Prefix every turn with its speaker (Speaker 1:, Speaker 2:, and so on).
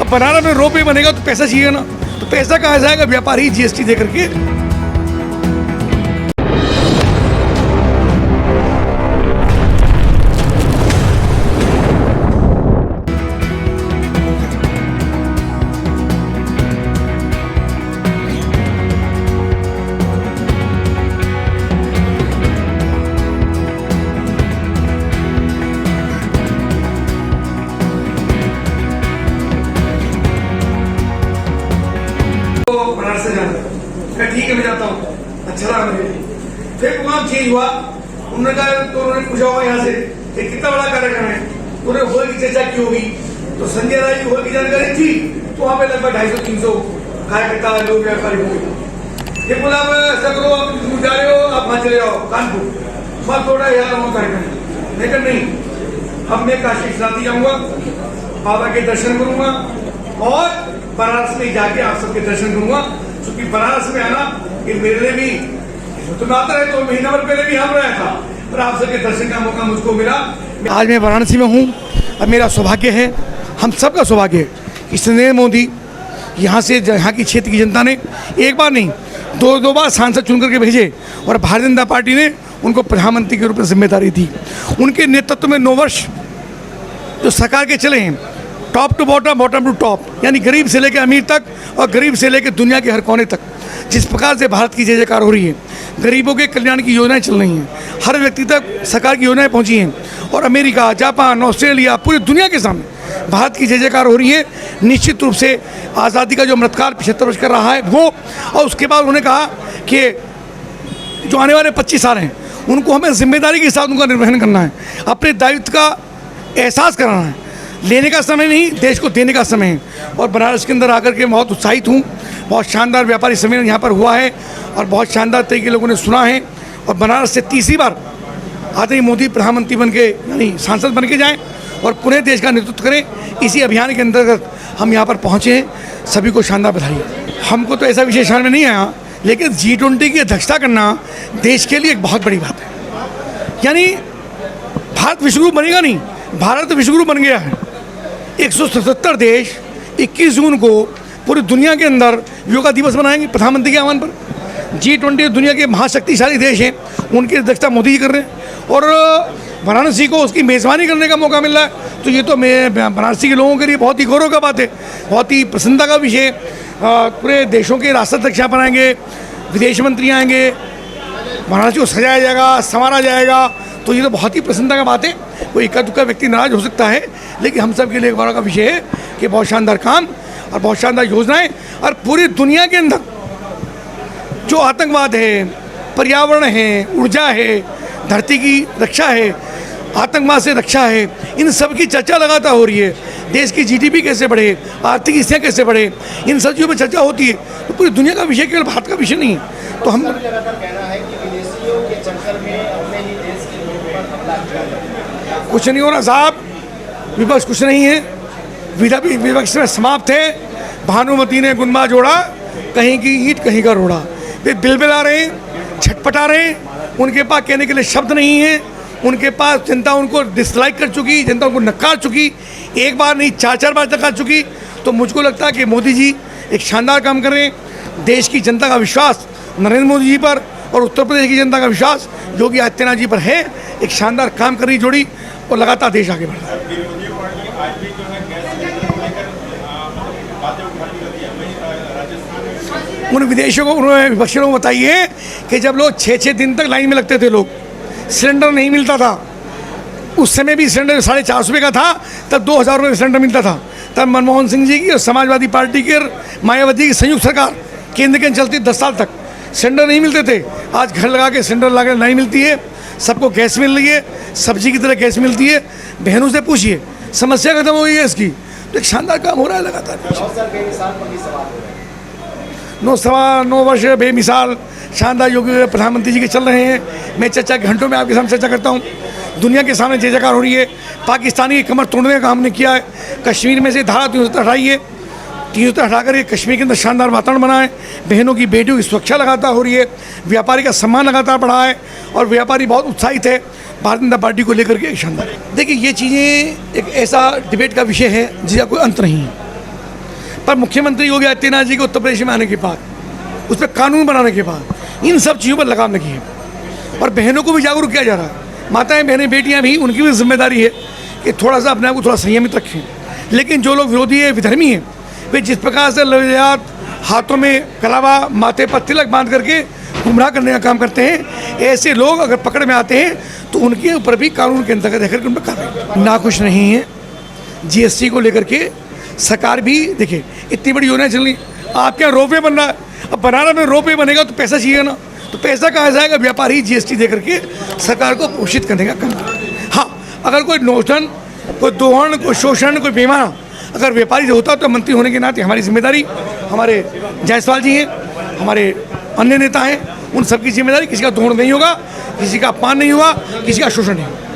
Speaker 1: अब बनारस में रोप वे बनेगा तो पैसा चाहिए ना, तो पैसा कहाँ से आएगा? व्यापारी जीएसटी दे करके। बनारस से जाना मैं ठीक है, मैं जाता हूँ, अच्छा लगा मुझे। फिर प्रोग्राम चेंज हुआ, उन्होंने कहा तो उन्होंने पूछा होगा यहाँ से कि कितना बड़ा कार्यक्रम है, उन्होंने होल की चर्चा की होगी, तो संजय राय की होल की जानकारी थी, तो वहाँ पे लगभग 250-300 कार्यकर्ता लोग व्यापारी होंगे। ये बोला ऐसा करो, आप दूर जा रहे हो, आप वहाँ चले जाओ कानपुर, मैं थोड़ा यार वहाँ कार्यक्रम, लेकिन नहीं, अब मैं काशी विश्वनाथ जाऊंगा, बाबा के दर्शन करूंगा और बनारस में जाके आप सबके दर्शन करूंगा, क्योंकि बनारस में आना ये मेरे लिए भी तो आता है, तो महीना भर पहले भी हम रहा था, पर आप सबके दर्शन का मौका मुझको मिला। आज मैं वाराणसी में हूँ और मेरा सौभाग्य है, हम सबका सौभाग्य है कि नरेंद्र मोदी यहाँ से, यहाँ की क्षेत्र की जनता ने एक बार नहीं दो बार सांसद चुन करके भेजे और भारतीय जनता पार्टी ने उनको प्रधानमंत्री के रूप में जिम्मेदारी दी। उनके नेतृत्व में 9 वर्ष जो सरकार के चले हैं, top to bottom, bottom to top, यानी गरीब से लेकर अमीर तक और गरीब से लेकर दुनिया के हर कोने तक, जिस प्रकार से भारत की जय जयकार हो रही है, गरीबों के कल्याण की योजनाएं चल रही हैं, हर व्यक्ति तक सरकार की योजनाएं पहुंची हैं और अमेरिका, जापान, ऑस्ट्रेलिया, पूरी दुनिया के सामने भारत की जय जयकार हो रही है। निश्चित रूप से आज़ादी का जो अमृतकाल 75 वर्ष कर रहा है वो, और उसके बाद उन्होंने कहा कि जो आने वाले 25 साल हैं उनको हमें जिम्मेदारी के साथ उनका निर्वहन करना है, अपने दायित्व का एहसास कराना है, लेने का समय नहीं, देश को देने का समय है। और बनारस के अंदर आकर के बहुत उत्साहित हूँ, बहुत शानदार व्यापारी सम्मेलन यहाँ पर हुआ है और बहुत शानदार तरीके के लोगों ने सुना है। और बनारस से तीसरी बार आदरणीय मोदी प्रधानमंत्री बन के, यानी सांसद बन के जाएँ और पुनः देश का नेतृत्व करें, इसी अभियान के अंतर्गत हम यहाँ पर पहुँचे हैं। सभी को शानदार बधाई। हमको तो ऐसा विशेष में नहीं आया, लेकिन G20 की अध्यक्षता करना देश के लिए एक बहुत बड़ी बात है। यानी भारत विश्वगुरु बनेगा नहीं, भारत विश्वगुरु बन गया है। 177 देश 21 जून को पूरी दुनिया के अंदर योगा दिवस मनाएंगे प्रधानमंत्री के आह्वान पर। G20 दुनिया के महाशक्तिशाली देश हैं, उनकी अध्यक्षता मोदी जी कर रहे हैं और वाराणसी को उसकी मेज़बानी करने का मौका मिल रहा है। तो ये तो मैं वाराणसी के लोगों के लिए बहुत ही गौरव का बात है, बहुत ही प्रसन्नता का विषय। पूरे देशों के राष्ट्राध्यक्ष यहाँ पर आएंगे, विदेश मंत्री आएंगे, वाराणसी को सजाया जाएगा, संवारा जाएगा, तो ये तो बहुत ही प्रसन्नता का बात है। कोई इक्का दुक्का व्यक्ति नाराज हो सकता है, लेकिन हम सब के लिए गौरव का विषय है कि बहुत शानदार काम और बहुत शानदार योजनाएं, और पूरी दुनिया के अंदर जो आतंकवाद है, पर्यावरण है, ऊर्जा है, धरती की रक्षा है, आतंकवाद से रक्षा है, इन सब की चर्चा लगातार हो रही है। देश की GDP कैसे बढ़े, आर्थिक हिस्से कैसे बढ़े, इन सब चीज़ों पर चर्चा होती है। तो पूरी दुनिया का विषय केवल भारत का विषय नहीं है। तो हम कुछ नहीं हो रहा साहब, विपक्ष कुछ नहीं है, विपक्ष में समाप्त है। भानुमती ने गुनबा जोड़ा, कहीं की ईंट कहीं का रोड़ा। वे बिलबिला रहे हैं, छटपटा रहे हैं, उनके पास कहने के लिए शब्द नहीं है, उनके पास जनता उनको डिसलाइक कर चुकी, जनता उनको नकार चुकी, एक बार नहीं 4 बार नकार चुकी। तो मुझको लगता है कि मोदी जी एक शानदार काम कर रहे हैं। देश की जनता का विश्वास नरेंद्र मोदी जी पर और उत्तर प्रदेश की जनता का विश्वास योगी आदित्यनाथ जी पर है। एक शानदार काम कर रही जोड़ी और लगातार देश आगे बढ़ रहा है। उन विदेशों को, उन्होंने विपक्षियों को बताइए कि जब लोग 6-6 दिन तक लाइन में लगते थे, लोग सिलेंडर नहीं मिलता था, उस समय भी सिलेंडर 450 रुपये का था, तब 2000 रुपये सिलेंडर मिलता था। तब मनमोहन सिंह जी की और समाजवादी पार्टी की और मायावती की संयुक्त सरकार केंद्र के चलती 10 साल तक सिलेंडर नहीं मिलते थे। आज घर लगा के सिलेंडर लगा नहीं मिलती है, सबको गैस मिल रही है, सब्जी की तरह गैस मिलती है। बहनों से पूछिए, समस्या खत्म हो गई है इसकी। तो एक शानदार काम हो रहा है लगातार। 9 वर्ष बेमिसाल शानदार योगी प्रधानमंत्री जी के चल रहे हैं। मैं चर्चा घंटों में आपके सामने चर्चा करता हूँ। दुनिया के सामने जय जयकार हो रही है। पाकिस्तानी की कमर तोड़ने का काम हमने किया है। कश्मीर में से धारा 370 हटाई है, 370 हटाकर के कश्मीर के अंदर शानदार वातावरण बना है। बहनों की, बेटियों की सुरक्षा लगातार हो रही है। व्यापारी का सम्मान लगातार बढ़ा है और व्यापारी बहुत उत्साहित है भारतीय जनता पार्टी को लेकर के। शानदार। देखिए, ये चीज़ें एक ऐसा डिबेट का विषय है जिसका कोई अंत नहीं है। पर मुख्यमंत्री योगी आदित्यनाथ जी के उत्तर प्रदेश में आने के बाद, उस पर कानून बनाने के बाद इन सब चीज़ों पर लगाम लगी है और बहनों को भी जागरूक किया जा रहा है। माताएं, बहनें, बेटियां भी, उनकी भी जिम्मेदारी है कि थोड़ा सा अपने आप को थोड़ा संयमित रखें। लेकिन जो लोग विरोधी है, विधर्मी हैं, वे जिस प्रकार से लवलियात, हाथों में कलावा, माथे पर तिलक बांध करके गुमराह करने का काम करते हैं, ऐसे लोग अगर पकड़ में आते हैं तो उनके ऊपर भी कानून के अंतर्गत रहकर उन पर कार्रवाई। नाखुश नहीं है जीएसटी को लेकर के। सरकार भी देखिए, इतनी बड़ी योजना चल रही, आपके यहाँ रोपवे बन रहा है, अब बनाना में रोपवे बनेगा तो पैसा चाहिए ना, तो पैसा कहाँ से आएगा? व्यापारी जीएसटी दे करके सरकार को पोषित करने का काम करते हैं। हाँ, अगर कोई नोटन, कोई दोहन, कोई शोषण, कोई बेईमान अगर व्यापारी जो होता तो मंत्री होने के नाते हमारी जिम्मेदारी, हमारे जायसवाल जी हैं, हमारे अन्य नेता हैं, उन सबकी जिम्मेदारी, किसी का दोहन नहीं होगा, किसी का अपमान नहीं होगा, किसी का शोषण नहीं होगा।